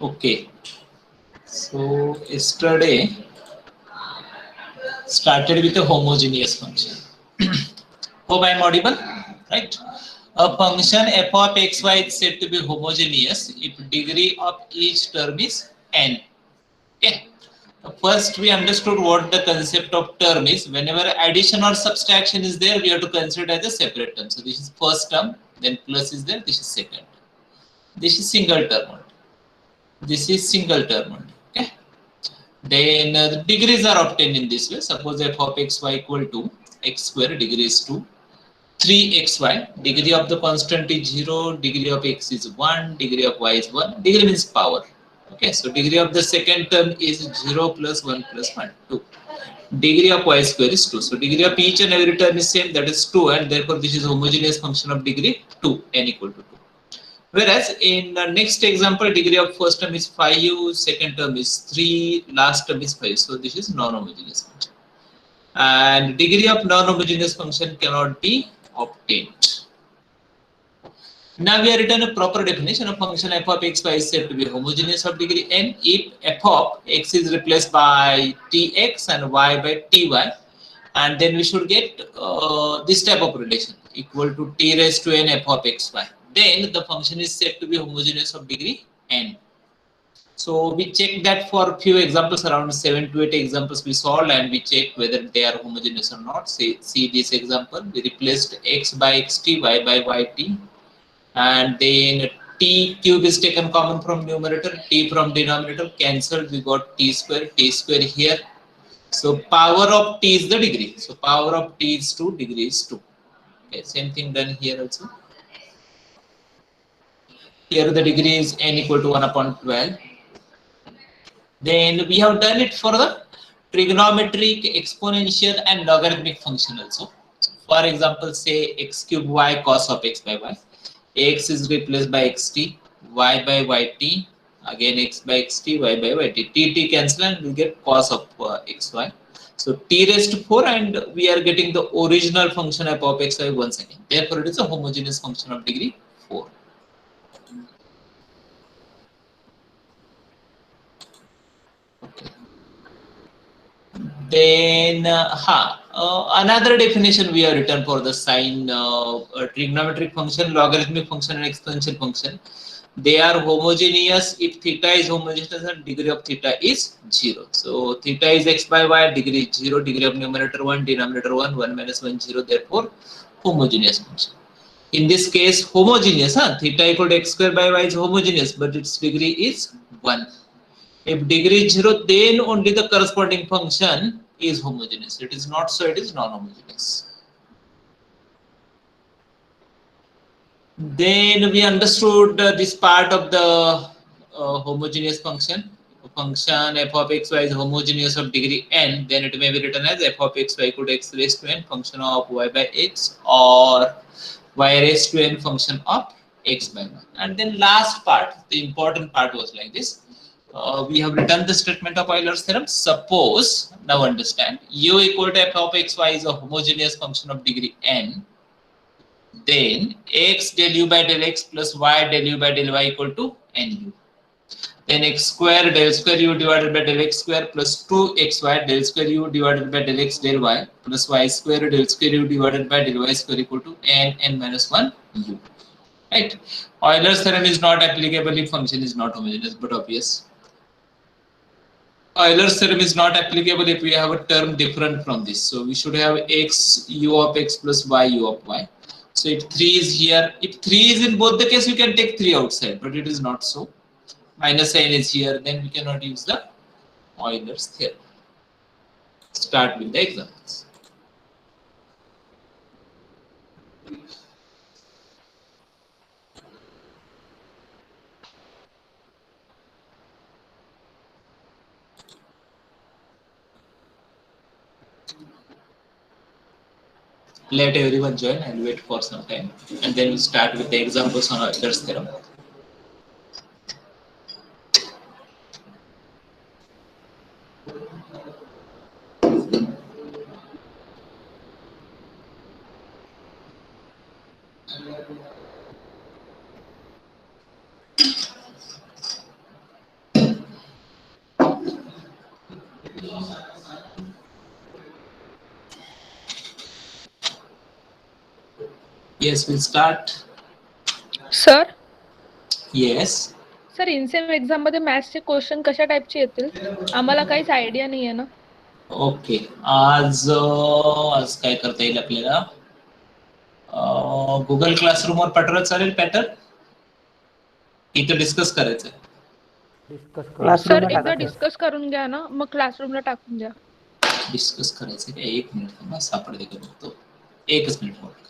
Okay, so yesterday started with a homogeneous function. Hope I am audible, right? A function f of xy is said to be homogeneous if degree of each term is n. Okay. First, we understood what the concept of term is. Whenever addition or subtraction is there, we have to consider it as a separate term. So this is first term, then plus is there. This is second term. This is single term only. This is single term only. Okay. Then the degrees are obtained in this way. Suppose f of xy equal to x square, degree is 2. 3xy, degree of the constant is 0, degree of x is 1, degree of y is 1. Degree means power. Okay, so degree of the second term is 0 plus 1 plus 1, 2. Degree of y square is 2. So degree of each and every term is same, that is 2, and therefore this is homogeneous function of degree 2, n equal to 2. Whereas in the next example, degree of first term is 5, second term is 3, last term is 5. So this is non-homogeneous function. And degree of non-homogeneous function cannot be obtained. Now we have written a proper definition of function f of x y is said to be homogeneous of degree n if f of x is replaced by tx and y by ty, and then we should get this type of relation equal to t raised to n f of xy. Then the function is said to be homogeneous of degree n. So we check that for few examples, around 7 to 8 examples we solved, and we check whether they are homogeneous or not. See this example, we replaced x by xt, y by yt, and then t cube is taken common from numerator, t from denominator, cancelled, we got t square here. So power of t is the degree. So power of t is 2, degree is 2. Okay, same thing done here also. Here the degree is n equal to 1 upon 12. Then we have done it for the trigonometric, exponential and logarithmic function also. For example, say x cube y cos of x by y. X is replaced by xt, y by yt, again x by xt, y by yt. T cancel and we get cos of xy. So t raised to 4, and we are getting the original function f of xy once again. Therefore, it is a homogeneous function of degree 4. Okay. Then, another definition we have written for the sine trigonometric function, logarithmic function, and exponential function. They are homogeneous if theta is homogeneous and degree of theta is 0. So theta is x by y, degree is 0, degree of numerator 1, denominator 1, 1 minus 1, 0. Therefore, homogeneous function. In this case, homogeneous, theta equal to x square by y is homogeneous, but its degree is 1. If degree is 0, then only the corresponding function is homogeneous. It is not so, it is non-homogeneous. Then we understood this part of the homogeneous function. Function f of xy is homogeneous of degree n, then it may be written as f of xy equal to x raised to n function of y by x, or y raised to n function of x by y. And then last part, the important part was like this. We have written the statement of Euler's theorem. Suppose, now understand, u equal to f of xy is a homogeneous function of degree n, then x del u by del x plus y del u by del y equal to nu. Then x square del square u divided by del x square plus 2xy del square u divided by del x del y plus y square del square u divided by del y square equal to n minus 1 u. Right? Euler's theorem is not applicable if function is not homogeneous, but obvious. Euler's theorem is not applicable if we have a term different from this. So we should have x u of x plus y u of y. So if 3 is here, if 3 is in both the case, you can take 3 outside, but it is not so. Minus sign is here, then we cannot use the Euler's theorem. Start with the examples. Let everyone join. I'll wait for some time, and then we'll start with the examples on Euler's theorem. Yes, we'll start. Sir Yes. Sir insem exam मध्ये मॅथ्सचे question कशा टाइपचे येतील? आम्हाला काहीच idea नाही आहे ना. Okay, आज आज काय करता येईल आपल्याला? गुगल क्लासरूमवर पाठवलं चालेल पॅटर्न? इथं डिस्कस करायचं आहे. सर एकदा डिस्कस करून घ्या ना, मग क्लासरूमला टाकून द्या. डिस्कस करायचं आहे. एक मिनिट थांबा, सापडते का बघतो. एकच मिनिट होल्ड करा.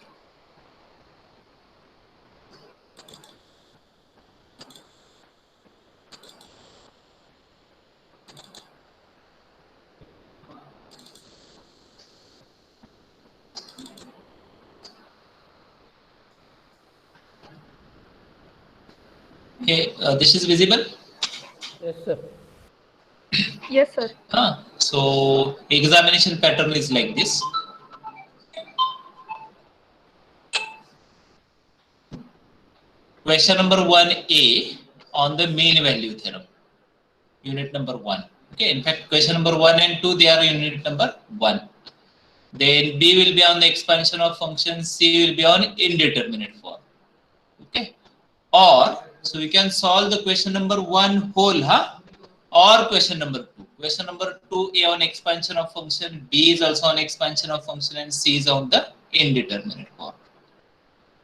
Hey, this is visible? Yes, sir. Yes, sir. So examination pattern is like this. Question number 1A on the mean value theorem. Unit number 1. Okay, in fact, question number 1 and 2, they are unit number 1. Then B will be on the expansion of function, C will be on indeterminate form. Okay, or so we can solve the question number 1 whole, or question number 2. Question number 2 A on expansion of function, B is also on expansion of function, and C is on the indeterminate form.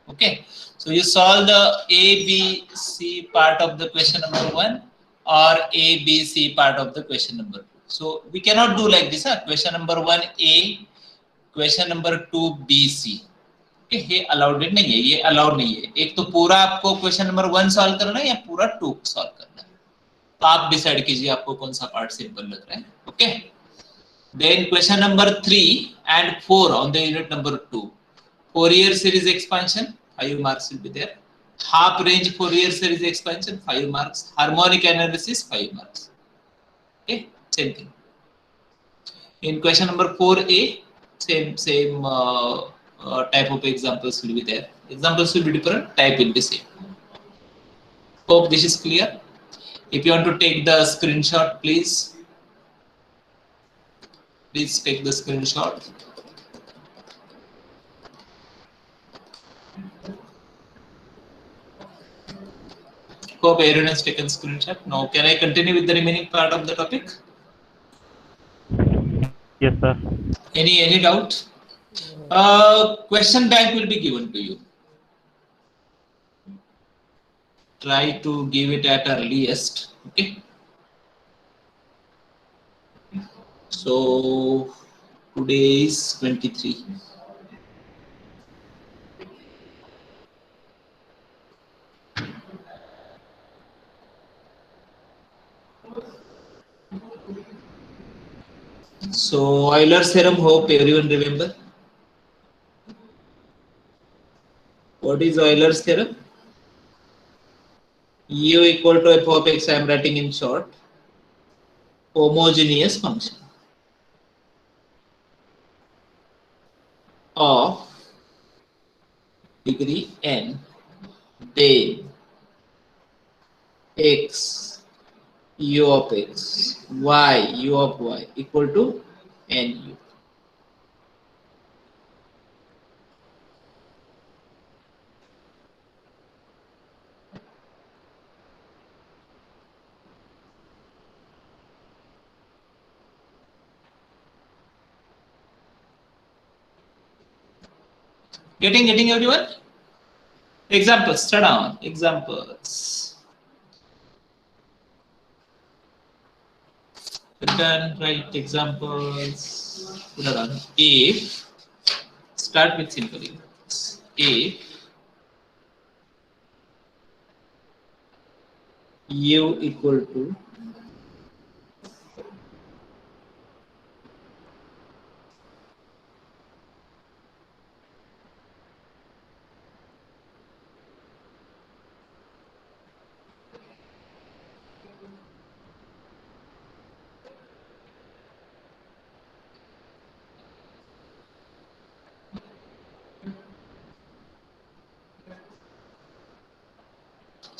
Okay, so you solve the A, B, C part of the question number 1 or A, B, C part of the question number 2. So we cannot do like this. Question number 1 A, question number 2 B, C. ये allowed नहीं है, ये allowed नहीं है. एक तो पूरा आपको क्वेश्चन नंबर 1 सॉल्व करना है या पूरा 2 सॉल्व करना है, तो आप डिसाइड कीजिए आपको कौन सा पार्ट सिंपल लग रहा है. Okay, then question number 3 and 4 on the unit number 2. Fourier series expansion, 5 marks will be there. Half range Fourier series expansion, 5 marks. Harmonic analysis, 5 marks. Okay, same thing. In question number 4A, same type of examples will be there. Examples will be different, type will be same. Hope this is clear. If you want to take the screenshot, please take the screenshot. Hope everyone has taken screenshot. Now, can I continue with the remaining part of the topic? Yes, sir. Any doubt? Question bank will be given to you. Try to give it at earliest. Okay. So today is 23. So Euler's theorem, hope everyone remember. What is Euler's theorem? U equal to f of x, I am writing in short. Homogeneous function of degree n, then x u of x, y u of y equal to nu. Getting everyone? Examples, start on examples. Then write examples. Put it on. If, start with simple examples. If u equal to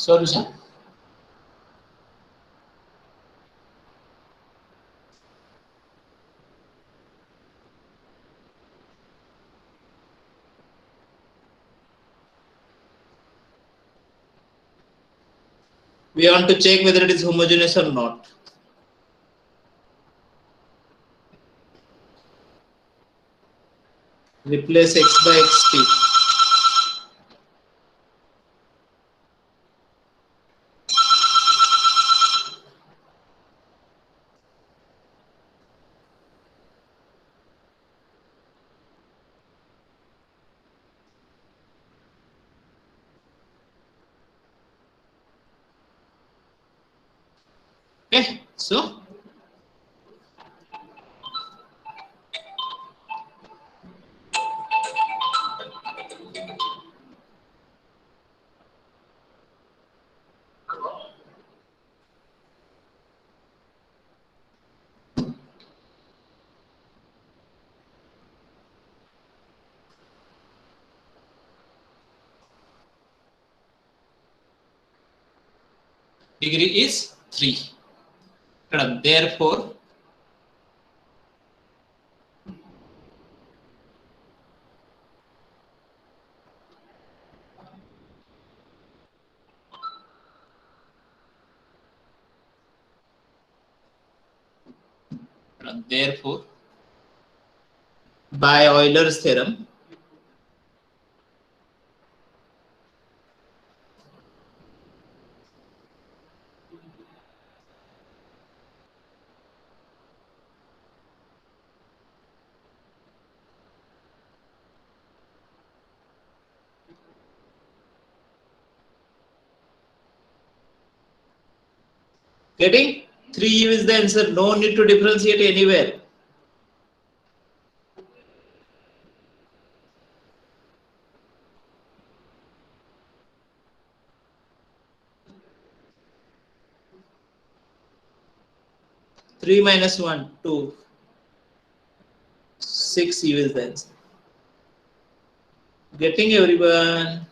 solution. We want to check whether it is homogeneous or not. Replace x by xt. Okay, so degree is 3. Therefore, by Euler's theorem, getting 3u is the answer. No need to differentiate anywhere. Three minus 1, 2. 6u is the answer. Getting everyone?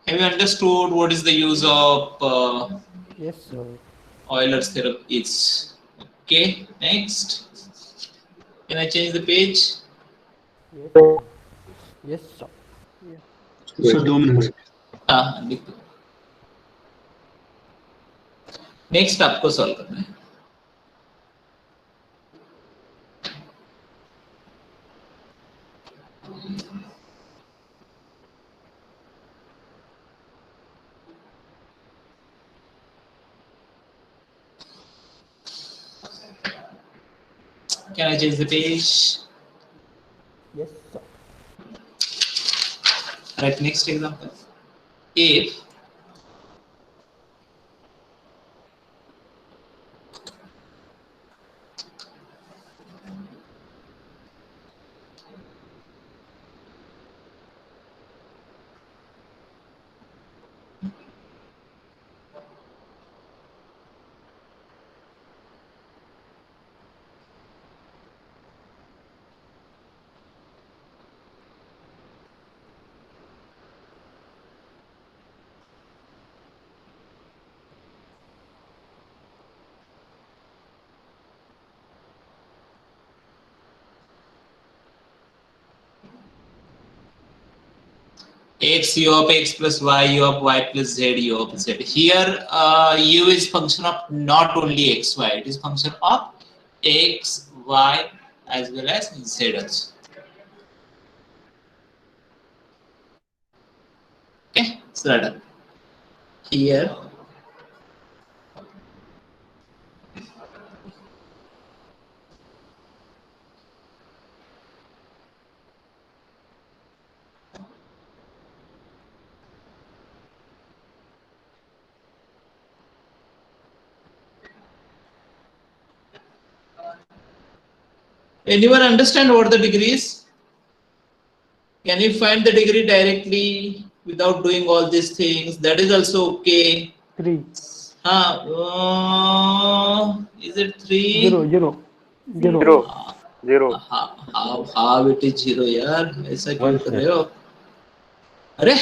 Have you understood what is the use of Yes, sir. Euler's theorem is? Okay, next. Can I change the page? Yes, sir. Yes, sir. Sir 2 minute हाँ लिख दो. Next आपको solve करना है. Can I change the page? Yes, sir. Right, next example. If x u of x plus y u of y plus z u of z. Here u is function of not only x y, it is function of x y as well as z also. Okay, so done. Here anyone understand what the degree is? Can you find the degree directly without doing all these things? That is also okay. 3. Is it 3? 0. How it is 0 यार? ऐसा क्यों कर रहे हो? अरे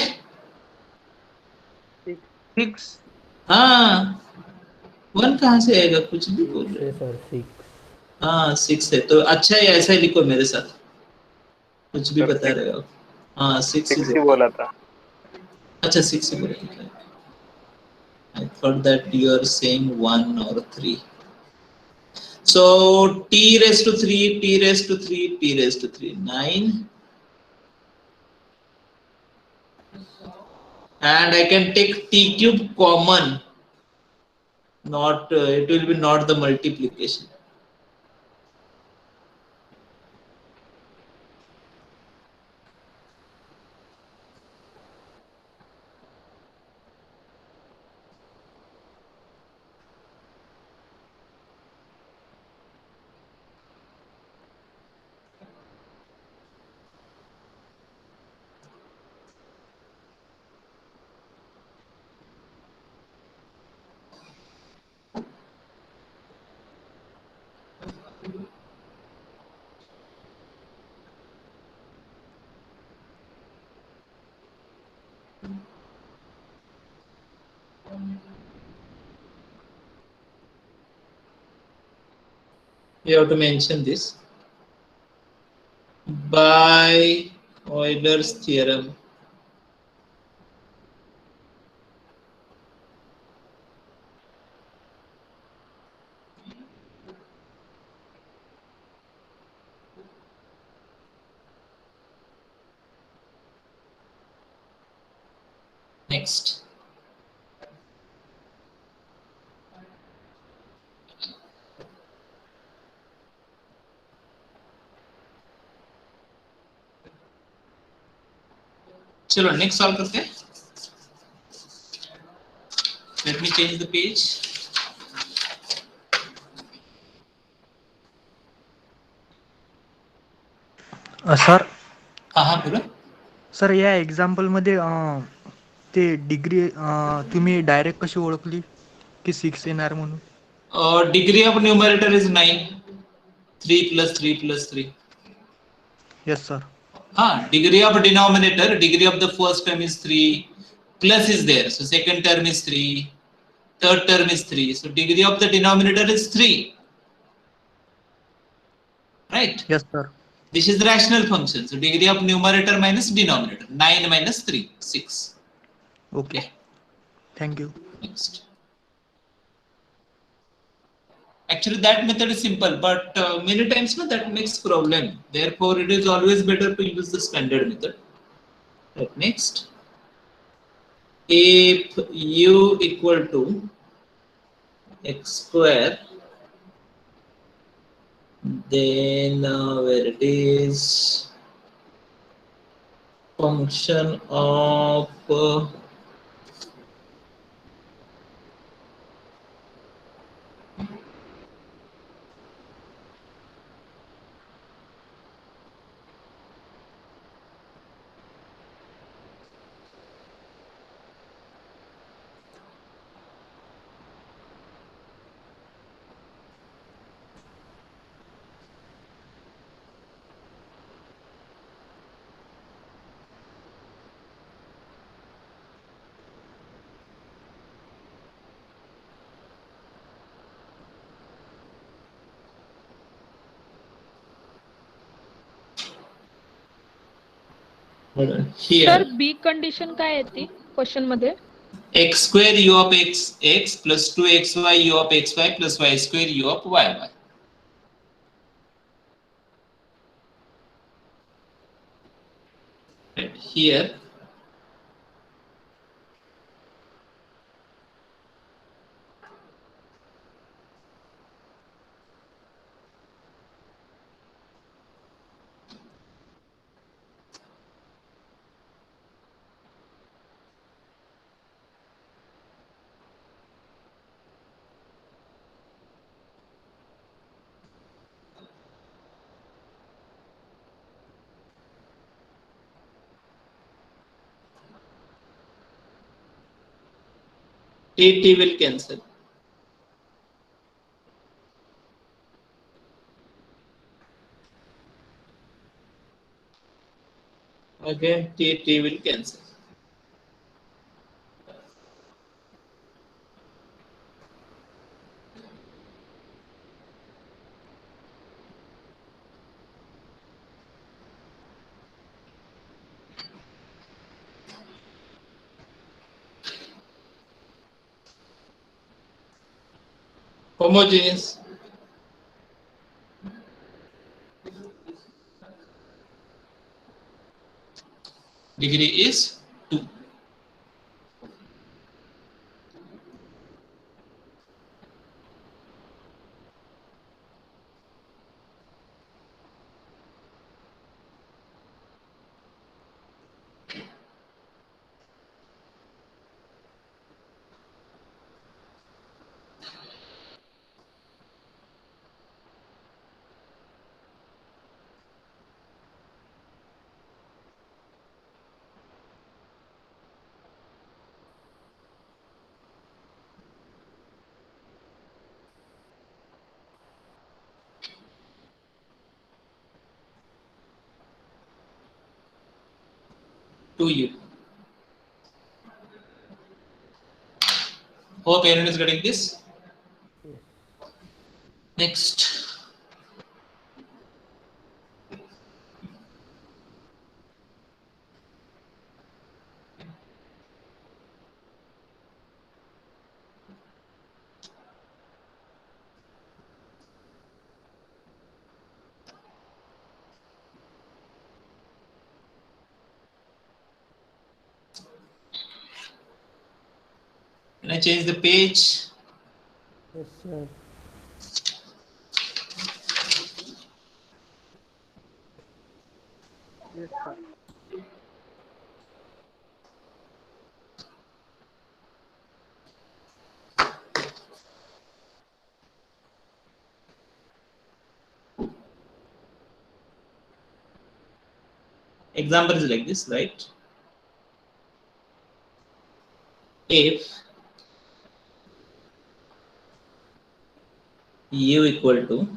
6 हाँ 1 कहाँ से आएगा? कुछ भी बोल रहे हो. सर 6. हाँ 6 है तो अच्छा है, ऐसा ही लिखो मेरे साथ. कुछ भी बता रहे हो. हाँ 6 6 ही बोला था. अच्छा 6 ही बोला. I thought that you are saying 1 or 3. So t raised to 3, t raised to 3, t raised to 3, 9. And I can take t cube common. Not it will be not the multiplication. You have to mention this by Euler's theorem. Next. चलो next solve करते हैं. Let me change the page. Sir हाँ बोला. Sir या example मध्ये ते degree तुम्ही direct कशी ओळखली की 6 येणार म्हणून? Degree of numerator is 9. 3 plus 3 plus 3. Yes sir. Degree of denominator, degree of the first term is 3. Plus is there. So second term is 3. Third term is 3. So degree of the denominator is 3. Right? Yes sir. This is the rational function. So degree of numerator minus denominator. 9 minus 3. 6. Okay. Thank you. Next. Actually, that method is simple, but many times that makes problem. Therefore, it is always better to use the standard method. Right, next. If u equal to x square, then where it is function of here sir B condition काय येते question मध्ये? x square u of x x plus 2xy u of xy plus y square u of yy. Right, here t will cancel. Again t will cancel. Homogeneous. Degree is 2. To you. Hope everyone is getting this. Next. Can I change the page? Yes, sir. Yes, sir. Example is like this, right? If u equal to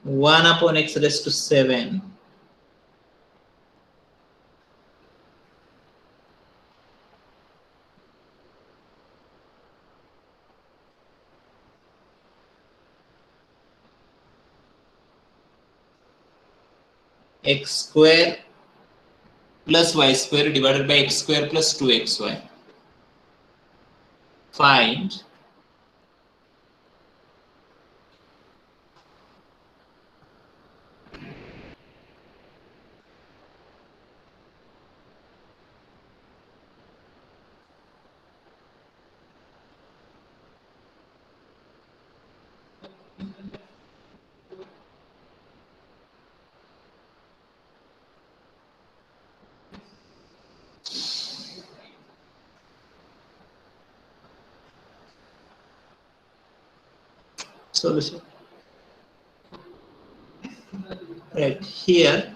one upon x raised to 7 x square plus y square divided by x square plus 2xy. Find solution. Right here,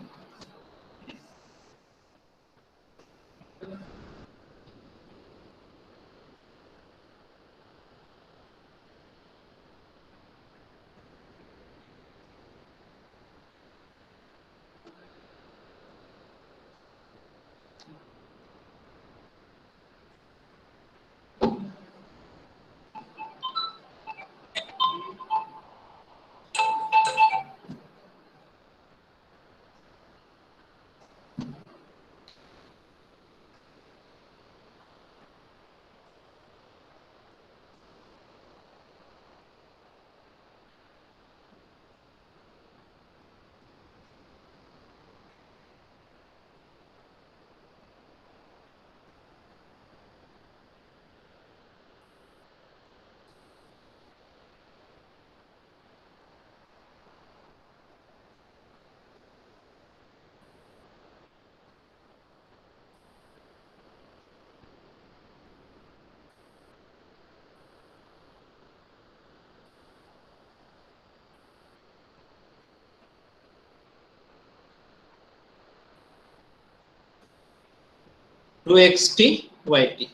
to xt yt.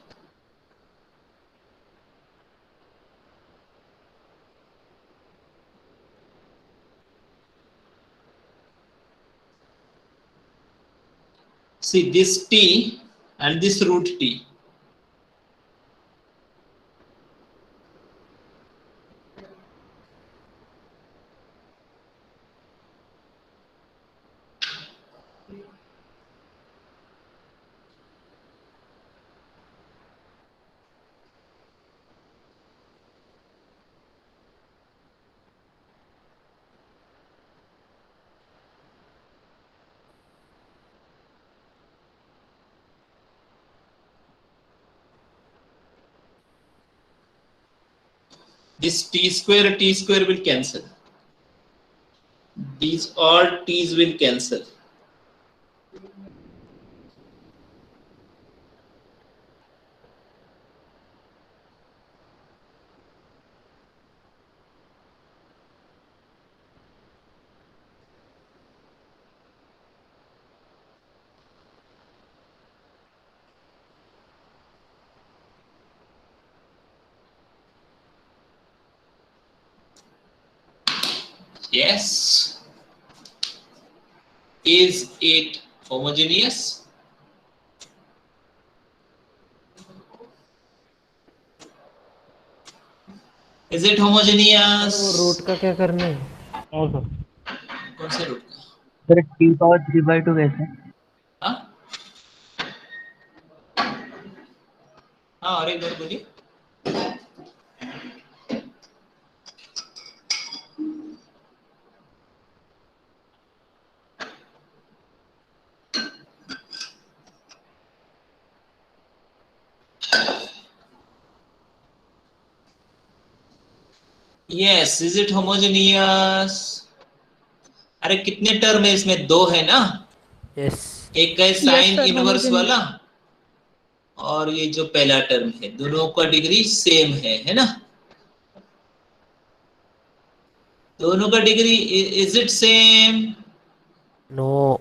See this t and this root t. This t square will cancel. These all t's will cancel. Yes. Is it homogeneous? Is it homogeneous? वो root का क्या करना है? No sir. कौन से root का? Sir t power 3/2 कैसे? हाँ हाँ, और एक बार बोलिए। Yes, is it homogeneous? अरे कितने टर्म है इसमें? दो है ना? यस एक है Yes, sine sir, inverse homogeneous. वाला, और ये जो पहला टर्म है, दोनों का डिग्री सेम है ना? दोनों का degree is it same? No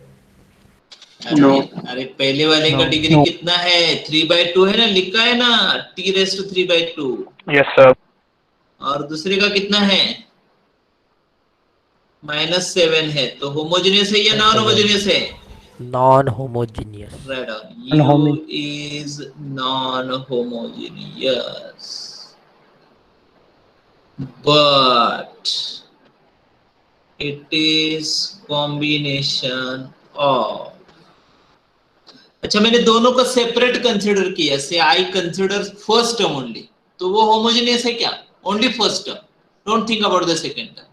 No. अरे पहले वाले का No. Degree No. कितना है? 3/2 है ना, लिखा है ना, t⁻3/2। Yes sir. और दूसरे का कितना है? -7 है। तो होमोजेनियस है या Yes, नॉन sir. होमोजेनियस है? Non homogeneous. Right on. Non-homo- U is non-homogeneous, but it is combination of. अच्छा, मैंने दोनों को सेपरेट कंसिडर किया, से I consider first term only, तो वो होमोजेनियस है क्या? Only first term, don't think about the second term.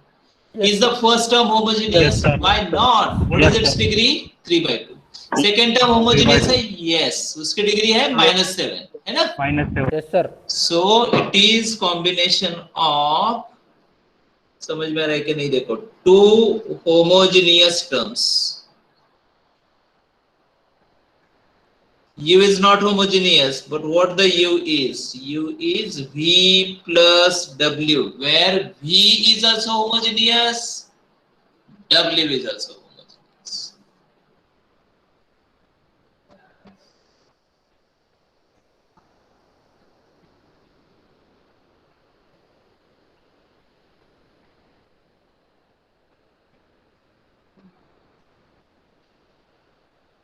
Is the first term homogeneous? Yes, sir. Why not? What is Yes, its sir. degree? 3/2. Second term homogeneous है? Yes. उसकी degree है -7, है ना? -7. Yes sir. So it is combination of, समझ में आ रहा है कि नहीं? देखो, two homogeneous terms. U is not homogeneous, but what the U is? U is V plus W, where V is also homogeneous, W is also homogeneous.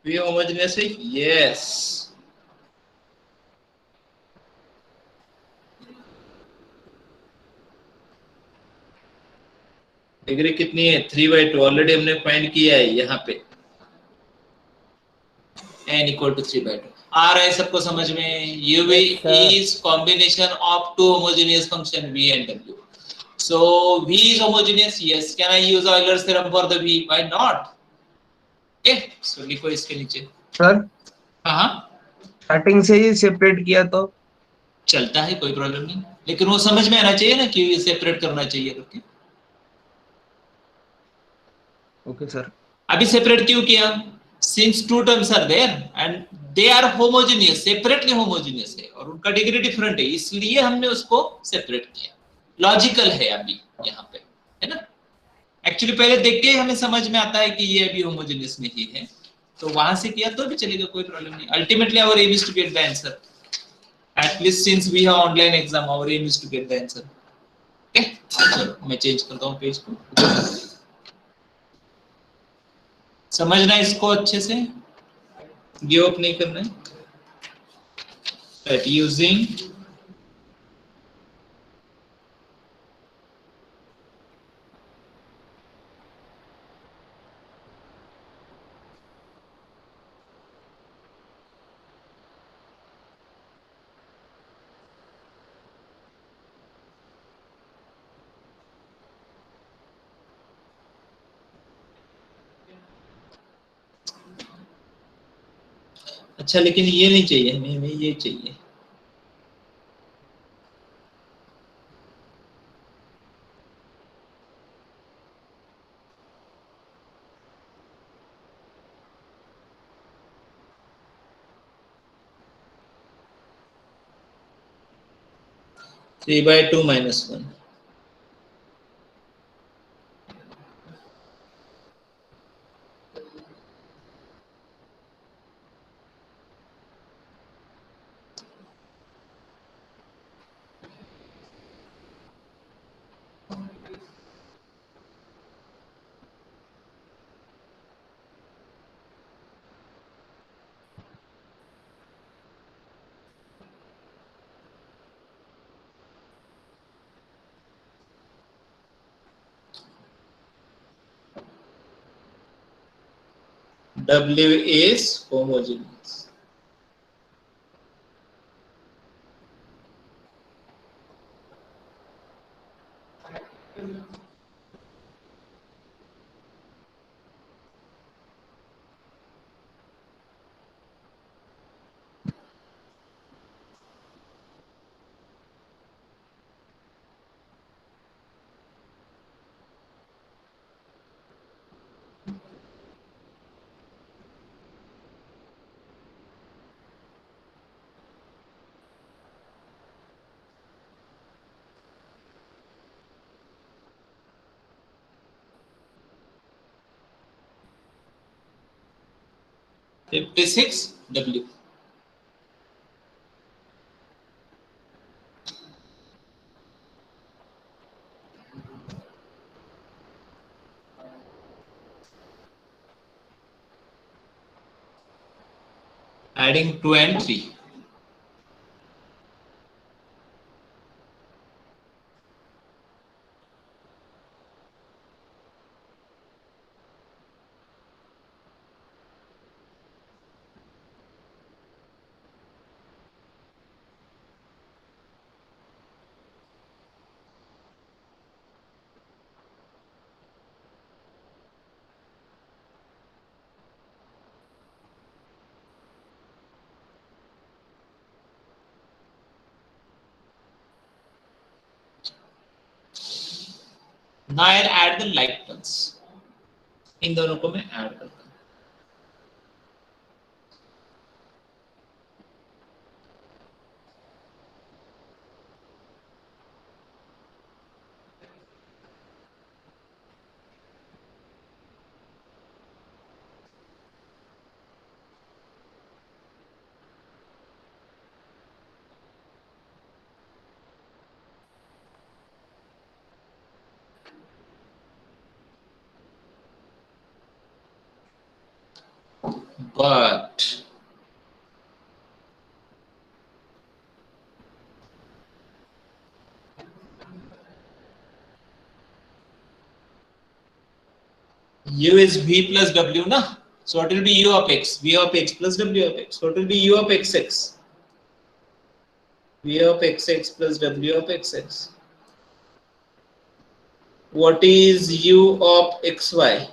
V homogeneous है? Yes. Degree कितनी है? 3/2, ऑलरेडी हमने find किया है यहाँ पे, n equal to 3/2. आ रहा है सबको समझ में? U Yes, sir. is combination of two homogeneous function V and W. So V is homogeneous. Yes. Can I use Euler's theorem for the V? Why not? Okay. So लिखो इसके नीचे. Sir हाँ, starting से ही separate किया तो चलता है, कोई प्रॉब्लम नहीं, लेकिन वो समझ में आना चाहिए ना कि सेपरेट करना चाहिए करके. Okay sir. अभी सेपरेट क्यों किया? Since two terms are there and they are homogeneous, separately homogeneous है, और उनका डिग्री डिफरेंट है, इसलिए हमने उसको सेपरेट किया. लॉजिकल है अभी यहाँ पे, है ना? एक्चुअली पहले देख के हमें समझ में आता है कि ये अभी होमोजेनियस नहीं है, तो वहां से किया तो भी चलेगा, कोई प्रॉब्लम नहीं. Ultimately our aim is to get the answer. At least since we have online exam, our aim is to get the answer. Okay? चलो मैं चेंज करता हूँ पेज को. समझना इसको अच्छे से, गिव अप नहीं करना है. That using अच्छा, लेकिन ये नहीं चाहिए हमें, ये चाहिए. 3/2 minus 1. W is homogeneous. Fifty-six W. Adding 2 and 3. Now I add the like terms. इन दोनों को मैं ऐड करता हूँ. But U is V plus W, na? So what will be U of X? V of X plus W of X. What will be U of XX? V of XX plus W of XX. What is U of XY?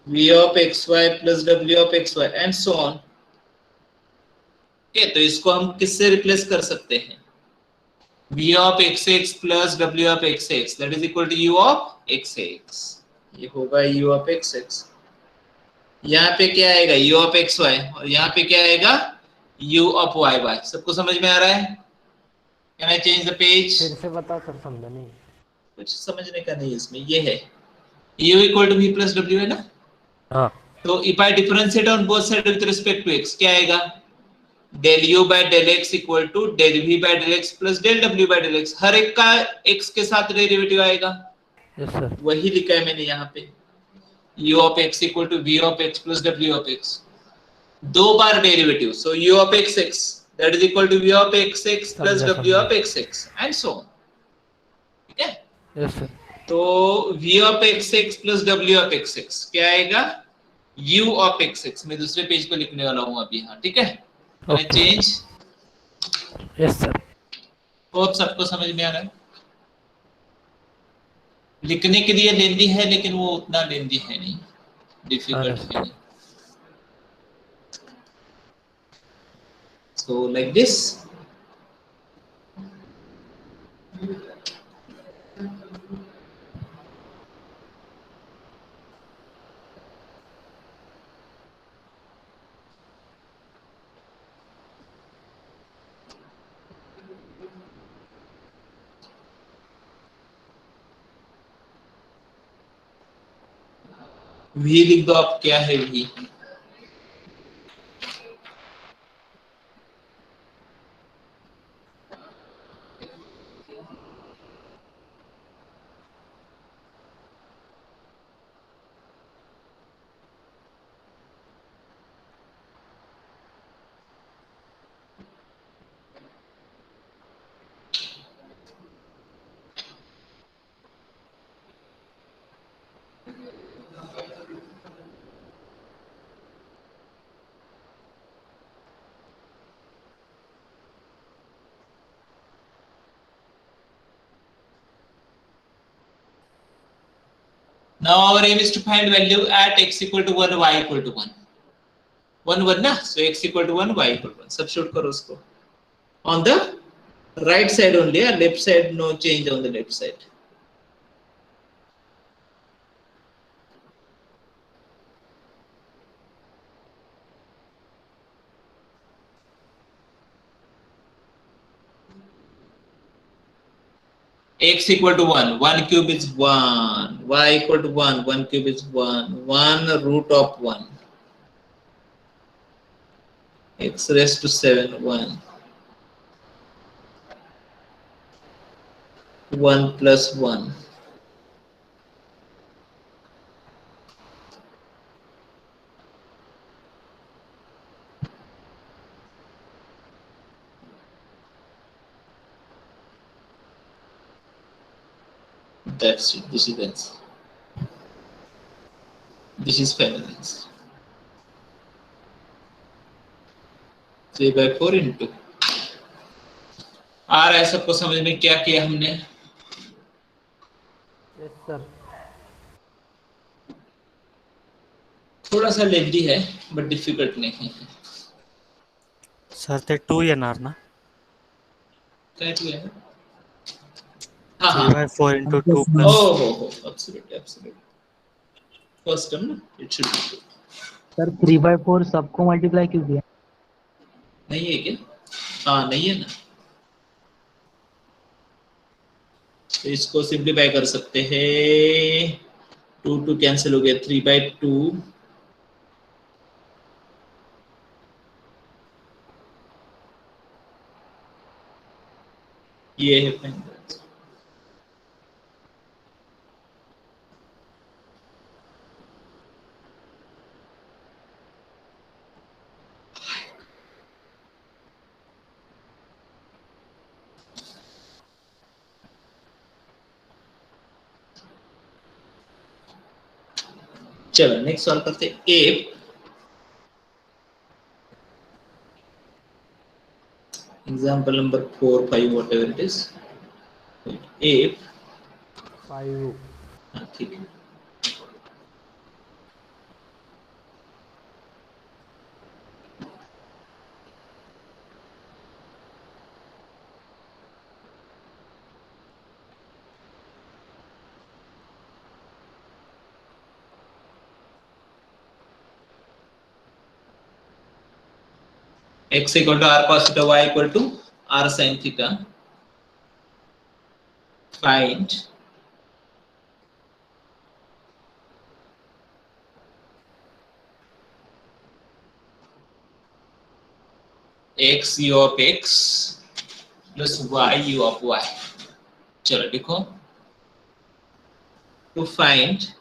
V of XY plus W of XY and so on. Okay, तो इसको हम किससे replace कर सकते हैं? V of XX plus W of XX, that is equal to U of XX. ये होगा U of XX. यहाँ पे क्या आएगा? U of XY और यहाँ पे क्या आएगा? U of YY. सबको समझ में आ रहा है? Can I change the page? फिर से बता सर, समझा नहीं. कुछ समझने का नहीं इसमें. ये है U equal to V plus W है ना? हाँ. तो if I differentiate on both sides with respect to x, क्या आएगा? del U by del x equal to del V by del x plus del W by del x. हर एक का x के साथ डेरिवेटिव आएगा. Yes sir. वही लिखा है मैंने यहाँ पे. U of x equal to V of x plus W of x. दो बार derivative. So U of xx that is equal to V of xx plus समझा, W समझा. of xx and so on. ठीक है? Yes sir. तो V of xx plus W of xx क्या आएगा? U of xx. मैं दूसरे page पे लिखने वाला हूँ अभी यहाँ. ठीक है? Okay. Change. Yes sir. Hope सबको समझ में आ रहा है. लिखने के लिए लेंदी है लेकिन वो उतना लेंदी है नहीं, डिफिकल्ट है नहीं. So like this. v लिख दो आप, क्या है v? Now our aim is to find value at x equal to 1, y equal to 1. 1 1 ना, so x equal to 1, y equal to 1. Substitute करो उसको. On the right side only, left side no change on the left side. X equal to 1, 1 cube is 1, y equal to 1, 1 cube is 1, 1 root of 1, x raised to 7, 1, 1 plus 1. That's it. This is answer. This is final answer. 3 by 4 into. आ रहा है सबको समझ में क्या किया हमने? Yes sir. थोड़ा सा लेंदी है बट डिफिकल्ट नहीं है. सर ते 2 येणार ना? क्या किया है? हाँ 3 हाँ. by 4 into 2 Oh plus हो, absolutely, absolutely. First term ना, it should be 2. सर 3/4 सबको मल्टीप्लाई क्यों किया? नहीं है क्या? हाँ नहीं है ना. तो इसको सिंप्लीफाई कर सकते हैं. 2 2 कैंसिल हो गया. 3 by 2. ये है फाइनल. चलो नेक्स्ट सॉल्व करते हैं. if example number 4 5 whatever it is, if 5. हाँ, ठीक है. x equal to r cos theta, y equal to r sin theta. Find x u of x plus y u of y. चलो लिखो. To find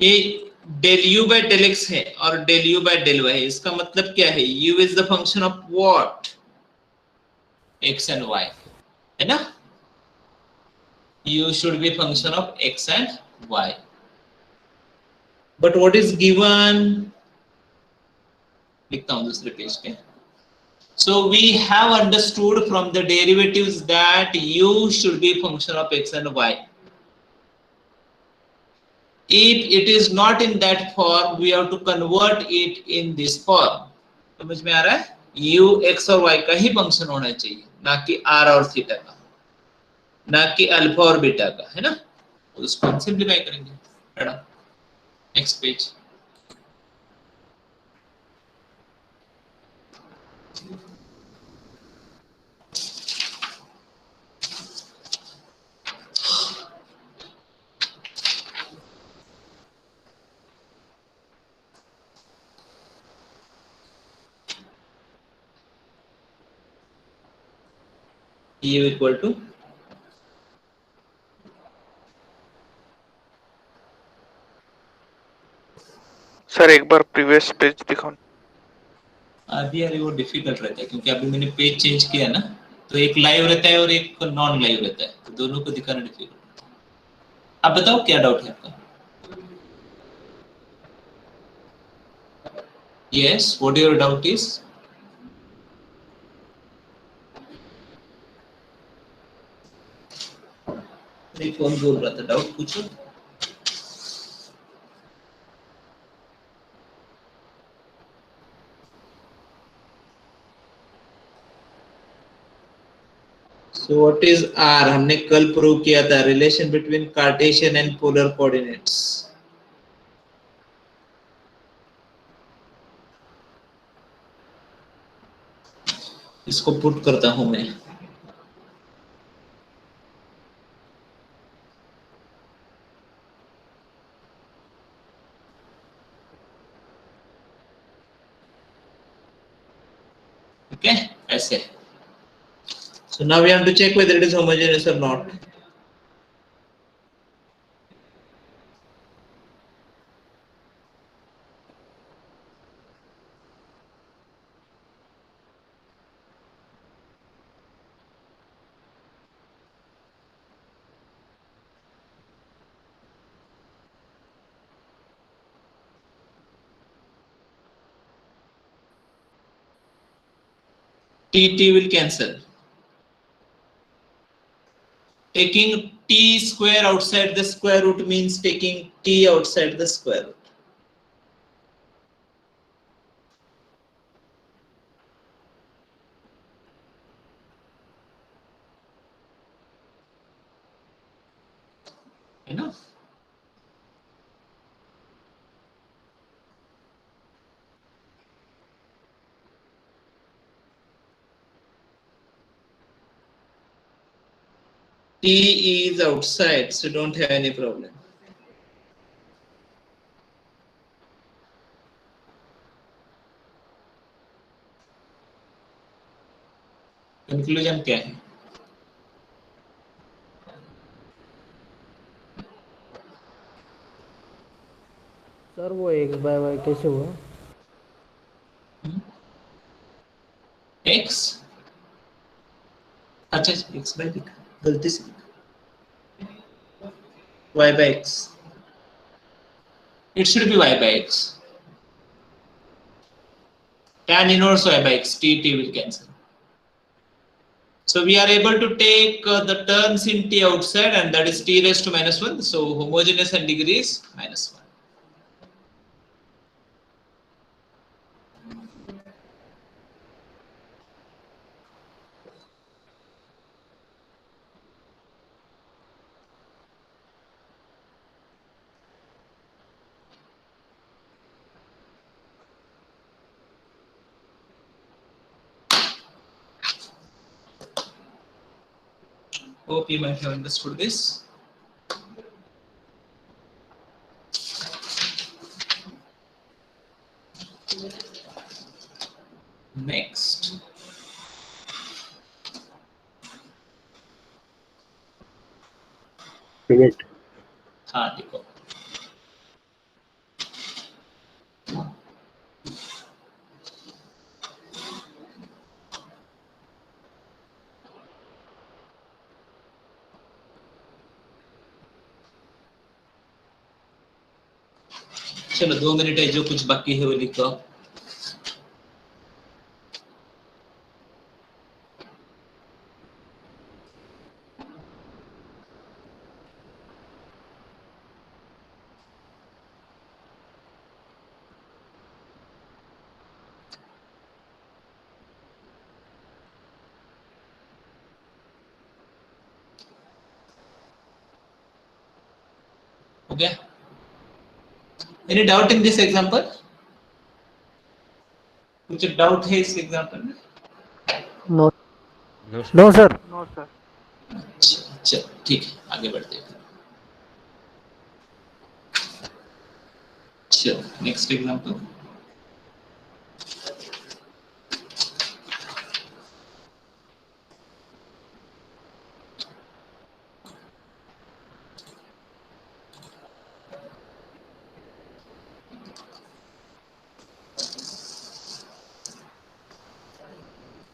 ये del u by del x है और del u by del y है. इसका मतलब क्या है? u is the function of what? x and y है ना. u should be function of x and y. But what is given? लिखता हूँ दूसरे पेज पे. So we have understood from the derivatives that u should be function of x and y. If it is not in that form, we have to convert it in this form. समझ में आ रहा है? u x और y का ही function होना चाहिए, ना कि r और थीटा का, ना कि अल्फा और बीटा का, है ना. तो उसको हम सिंप्लीफाई करेंगे. Next page. TU equal to sir एक बार प्रीवियस पेज दिखाओ। अभी यार वो डिफिकल्ट रहता है क्योंकि अभी मैंने पेज चेंज किया ना, तो एक लाइव रहता है और एक नॉन लाइव रहता है, तो दोनों को दिखाना डिफिकल्ट रहता है। आप बताओ क्या डाउट है आपका? Yes, what your doubt is? नहीं, कौन बोल रहा था? डाउट पूछो। So what is R? हमने कल प्रूव किया था, relation between Cartesian and polar coordinates. इसको पुट करता हूं मैं। ओके, ऐसे। So now we have to check whether it is homogeneous or not. T will cancel. Taking T square outside the square root means taking T outside the square root. Enough. T is outside, so don't have any problem. Conclusion क्या है? Sir वो x bye Y कैसे हुआ? X? अच्छा, X by लिखा, गलती से लिखा। Y by X. It should be Y by X. Tan inverse Y by X. T will cancel. So we are able to take the terms in T outside, and that is T raised to minus 1. So homogeneous and degree is minus 1. Hope you might have understood this. Next. हाँ, देखो। चलो 2 minute है, जो कुछ बाकी है वो लिखो। हो गया? Any doubt in this example? कुछ डाउट है इस एग्जांपल में? No no sir. चलो ठीक है, आगे बढ़ते हैं। चलो next example.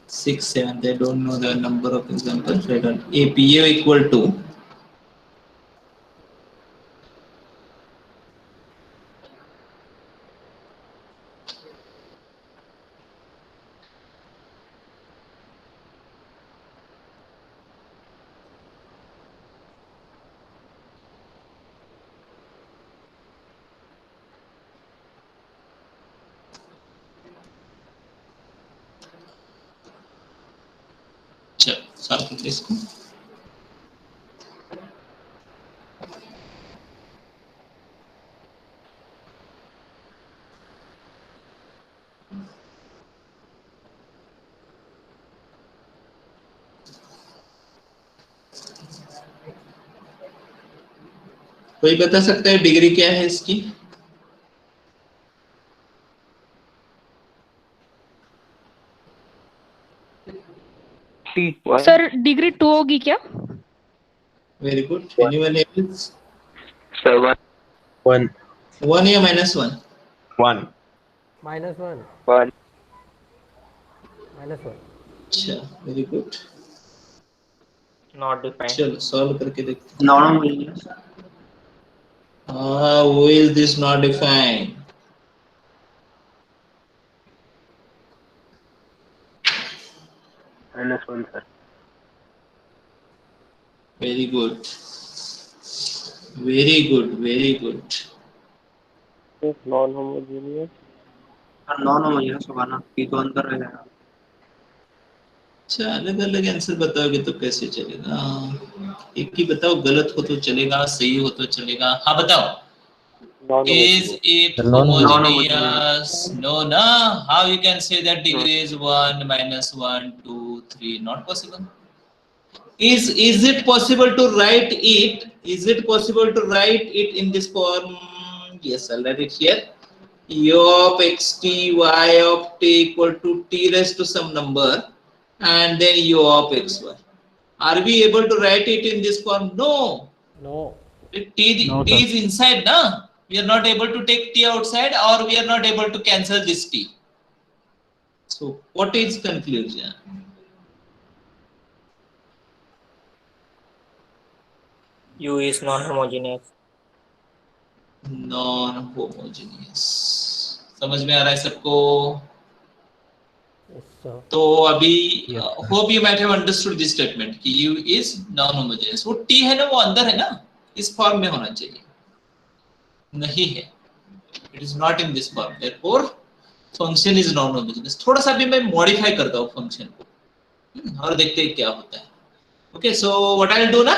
Six, seven. They don't know the number of examples. They don't. APA equal to solve करते इसको। कोई बता सकता है डिग्री क्या है इसकी? सर डिग्री 2 होगी क्या? Very good. Anyone else? 7 1 1 या -1? 1 -1 1 -1 अच्छा, वेरी गुड। Not defined. चलो सॉल्व करके देखते हैं। Non who is this not defined? -1 sir. Very good. Very good. Very good. Non homogeneous. Non homogeneous होगा ना, ये तो अंदर रहेगा। अच्छा, अलग अलग आंसर बताओगे तो कैसे चलेगा? एक ही बताओ, गलत हो तो चलेगा, सही हो तो चलेगा। हाँ बताओ। Is it homogeneous? No, no. How you can say that degree is 1 - 1 2 3? Not possible. Is it possible to write it? Is it possible to write it in this form? Yes, I'll write it here. U of xt y of t equal to t raised to some number and then u of xy. Are we able to write it in this form? No. No. T is inside, na? We are not able to take t outside, or we are not able to cancel this t. So what is conclusion? U is non-homogeneous. Non-homogeneous. समझ में आ रहा है सबको? Yes, sir. तो अभी hope you might have understood this statement कि U is non-homogeneous. वो T है ना, वो अंदर है ना, इस फॉर्म में होना चाहिए, नहीं है। It is not in this form. Therefore, function is non-homogeneous. थोड़ा सा भी मैं modify करता हूँ function को, और देखते हैं क्या होता है। Okay, so what I'll do ना,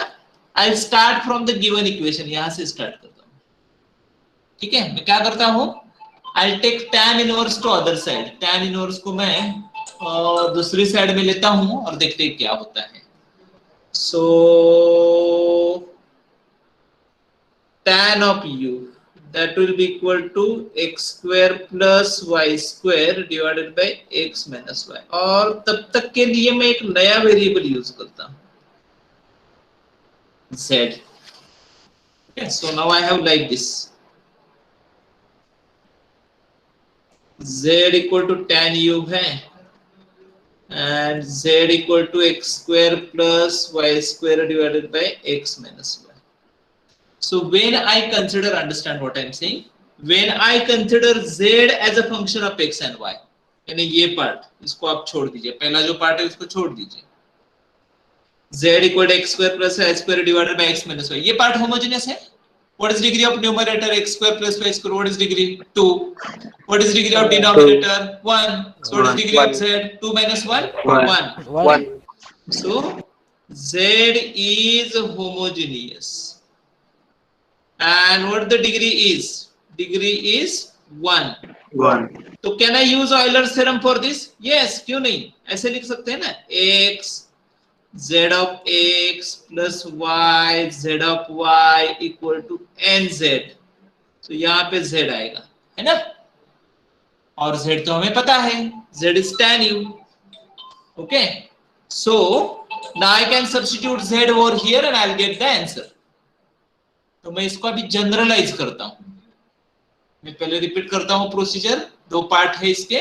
I'll start from the given equation. यहाँ से start करता हूँ, ठीक है? मैं क्या करता हूँ, I'll take tan inverse to other side. Tan inverse को मैं दूसरी साइड में लेता हूँ और देखते हैं क्या होता है। So tan of u, that will be equal to x square plus y square divided by x minus y. और तब तक के लिए मैं एक नया वेरिएबल यूज करता हूँ, z. Okay, so now I have like this. Z equal to tan u है, and z equal to x square plus y square divided by x minus y. So when I consider, understand what I am saying, when I consider z as a function of x and y, यानी ये part इसको आप छोड़ दीजिए, पहला जो part है उसको छोड़ दीजिए, z equal to x square plus y square divided by x minus y, ये पार्ट होमोजेनियस है। What is degree of numerator? X square plus y square. What is degree? 2. What is degree of denominator? 1. So what is degree of z? 2 minus 1? 1. 1 So z is homogeneous. And what the degree is? Degree is 1. 1 तो can I use Euler's theorem for this? Yes, क्यों नहीं? ऐसे लिख सकते हैं ना, x z of x plus y z of y equal to nz. तो यहाँ पे z आएगा, है ना? और z तो हमें पता है, z is tan u. Okay, so now I can substitute z over here and I'll get the answer. तो मैं इसको अभी जनरलाइज करता हूँ, मैं पहले रिपीट करता हूँ प्रोसीजर, 2 पार्ट है इसके,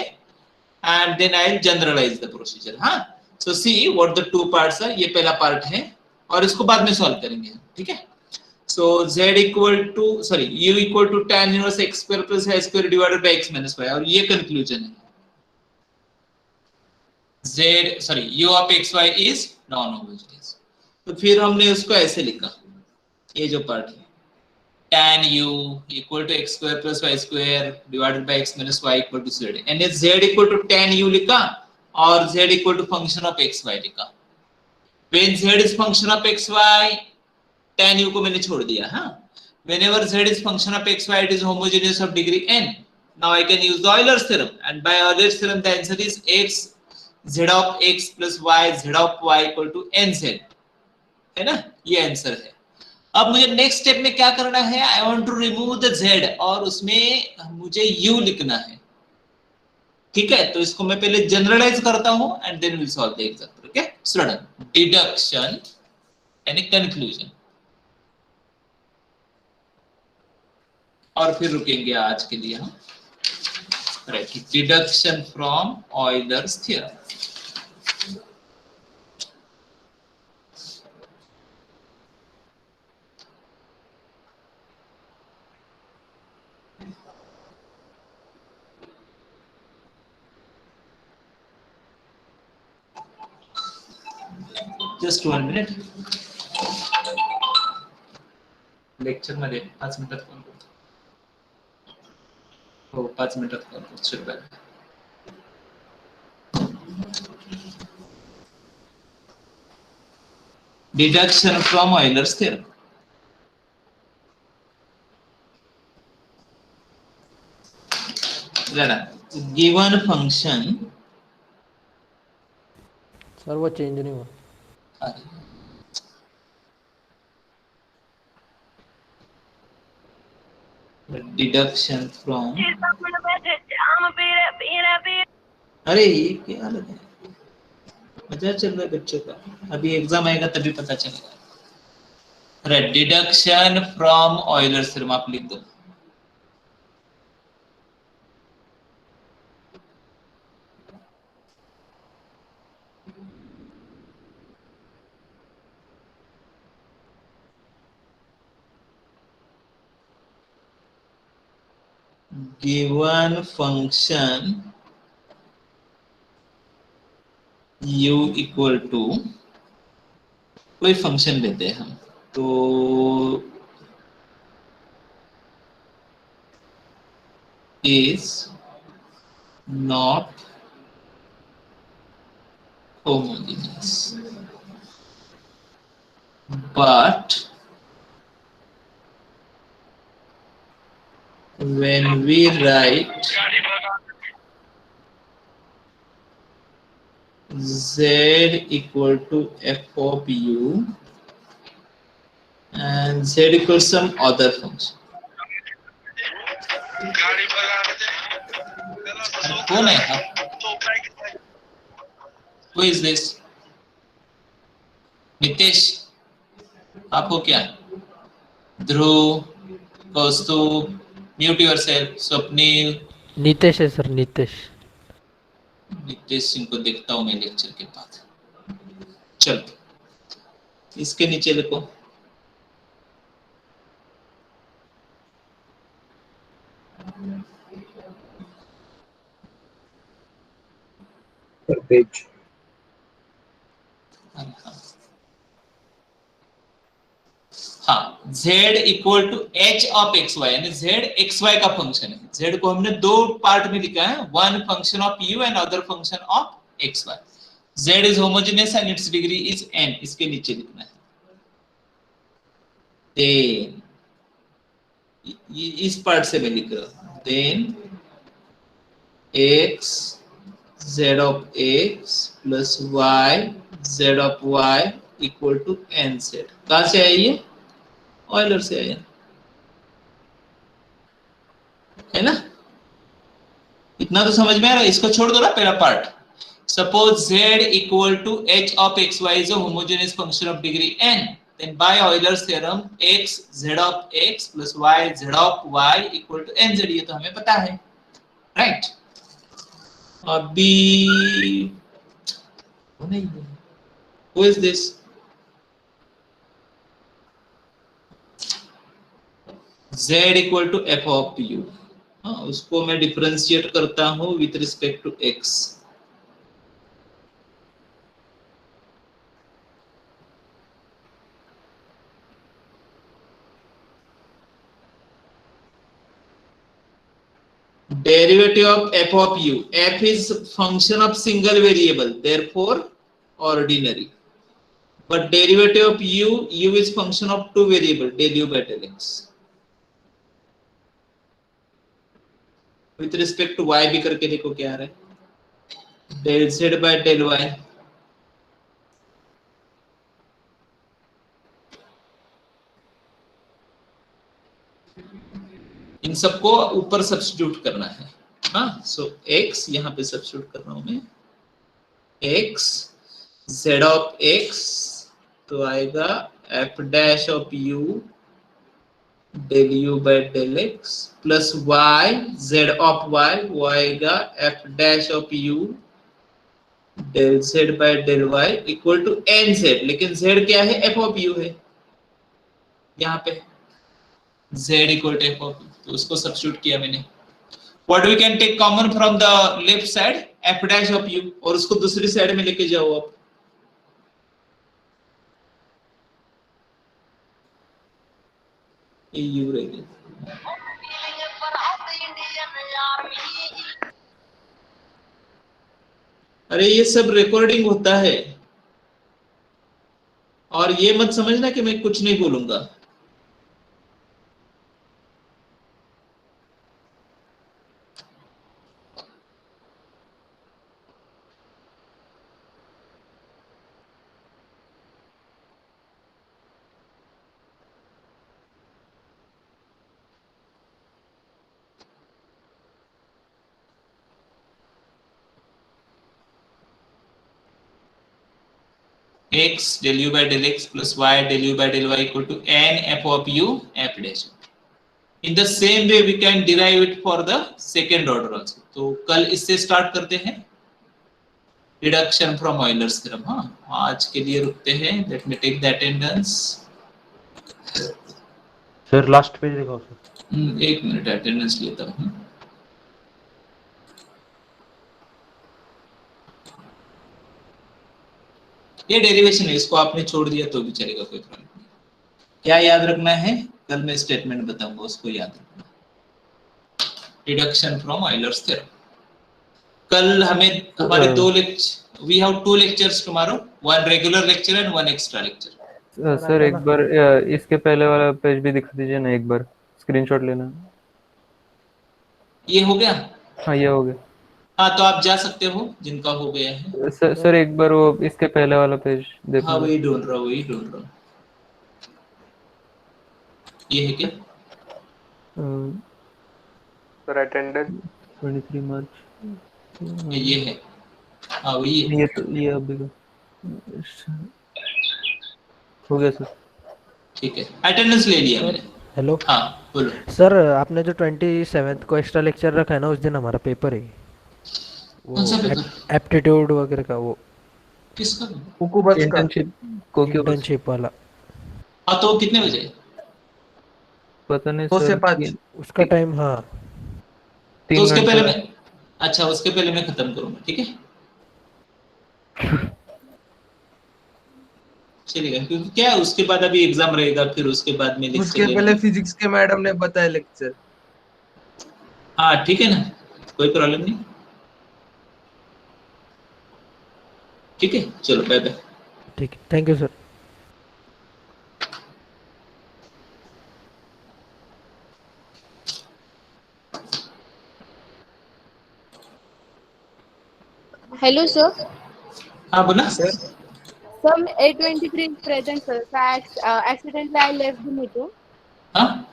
and then I will generalise the procedure. हाँ, so see what the 2 parts are. ये पहला पार्ट है और इसको बाद में सॉल्व करेंगे, ठीक है. So z equal to u equal to tan inverse x square plus y square divided by x minus y, और ये कंक्लूजन है. u of xy is non homogeneous. तो फिर हमने उसको ऐसे लिखा, ये जो पार्ट है, tan u equal to x square plus y square divided by x minus y equal to z, and z equal to tan u लिखा और z equal to function of xy लिखा. When z is function of xy, tan u को मैंने छोड़ दिया. हाँ, whenever z is function of xy, it is homogeneous of degree n. Now I can use the Euler's theorem, and by Euler's theorem the answer is x z of x plus y z of y equal to nz, है ना, ये answer है. अब मुझे next step में क्या करना है, I want to remove the z और उसमें मुझे u लिखना है. ठीक है, तो इसको मैं पहले जनरलाइज करता हूं and then will solve the example. Okay, student, deduction यानी कंक्लूजन, और फिर रुकेंगे आज के लिए हम. Right, deduction from Euler's theorem. Just 1 minute. Lecture मध्ये 5 मिनिटात फोन करतो. हो, 5 मिनिटात फोन करतो. शुभेच्छा. Deduction from Euler's theorem. जरा गिवन फंक्शन, सर्व चेंज नहीं हुआ. डिडक्शन फ्रॉम, अरे ये क्या लगा है, मजा चल रहा है बच्चों का, अभी एग्जाम आएगा तभी पता चलेगा. Right, deduction from Euler's theorem आप लिख दो. given function u equal to, कोई फंक्शन लेते हैं हम, तो is not homogeneous, but when we write z equal to f of u and z equals some other function. कौन है? Who is this? नितेश, आप हो क्या? ध्रुव, कौस्तुभ, म्यूट योरसेल्फ. स्वप्निल. नितेश है सर, नितेश. नितेश सिंह को देखता हूं मैं लेक्चर के बाद. चलो, इसके नीचे लिखो. पेज. हाँ, z equal to h of x y, यानी z एक्स वाई का फंक्शन है. z को हमने 2 पार्ट में लिखा है, one function of u and other function of x y. z is homogeneous and its degree is n. इसके नीचे लिखना है. देन इस पार्ट से मैं लिख रहा हूं, then x z of x plus y z of y equal to nz. कहां से आई ये? ऑयलर से आया है ना. इतना तो समझ में आ रहा है. इसको छोड़ दो ना पहला part. Suppose z equal to h of xy is a homogeneous function of degree n, then by Euler's theorem x z of x plus y z of y equal to nz, ये तो हमें पता है, right? अभी who is this? z equal to f of u, हाँ उसको मैं differentiate करता हूँ with respect to x. Derivative of f of u, f is function of single variable, therefore ordinary. But derivative of u, u is function of two variable, del u by del x. With respect to y भी करके देखो क्या आ रहा है, del z by del y. इन सबको ऊपर substitute करना है, हाँ. सो x यहाँ पे सब्स्टिट्यूट कर रहा हूं मैं, x z ऑफ x तो आएगा f dash of u del u by del x plus y z of y, वो आएगा f dash of u del z by del y equal to nz. लेकिन z क्या है, f of u है यहाँ पे, z equal to f of u, तो उसको सब्स्टिट्यूट किया मैंने. What we can take common from the left side, f dash of u, और उसको दूसरी साइड में लेके जाओ आप. ये u रहेगा. अरे ये सब रिकॉर्डिंग होता है, और ये मत समझना कि मैं कुछ नहीं बोलूंगा. x del u by del x plus y del u by del y equal to n f of u f dash. In the same way we can derive it for the second order also. तो कल इससे start करते हैं, deduction from Euler's theorem. हाँ, आज के लिए रुकते हैं. Let me take the attendance. Sir last page दिखाओ सर. एक मिनट अटेंडेंस लेता हूँ. ये डेरिवेशन है, इसको आपने छोड़ दिया तो भी चलेगा, कोई प्रॉब्लम नहीं. क्या याद रखना है, कल मैं स्टेटमेंट बताऊंगा, उसको याद रखना. Deduction from Euler's theorem. कल हमें हमारे दो lecture, we have 2 lectures tomorrow, one regular lecture and one extra lecture. Sir एक बार इसके पहले वाला पेज भी दिखा दीजिए ना, एक बार स्क्रीनशॉट लेना. ये हो गया? हाँ ये हो गया. हाँ तो आप जा सकते हो जिनका हो गया है. सर एक बार वो इसके पहले वाला पेज देखो. हाँ वही ढूंढ रहा हूँ. ये है क्या सर अटेंडेंस 23 मार्च. ये है, हाँ वही है. ये अभी हो गया सर. ठीक है, अटेंडेंस ले लिया मैंने. हेलो. हाँ बोलो. सर आपने जो 27th को एक्स्ट्रा लेक्चर रखा है ना, उस दिन हमारा पेपर है, कौन सा पेपर? एप्टीट्यूड वगैरह का. वो किसका? इंटर्नशिप वाला. हाँ तो कितने बजे? पता नहीं 2 से 5 उसका टाइम. हाँ तो उसके पहले मैं, अच्छा उसके पहले मैं खत्म करूंगा, ठीक है? चलेगा, क्योंकि क्या है उसके बाद अभी एग्जाम रहेगा, फिर उसके बाद में उसके पहले फिजिक्स के मैडम ने बताया लेक्चर. हाँ ठीक है ना, कोई प्रॉब्लम नहीं. ठीक है, चलो बाय बाय. ठीक है, thank you sir. Hello, sir. हाँ बोला. Some 823 is present, sir. So, accidentally I left the meeting. हाँ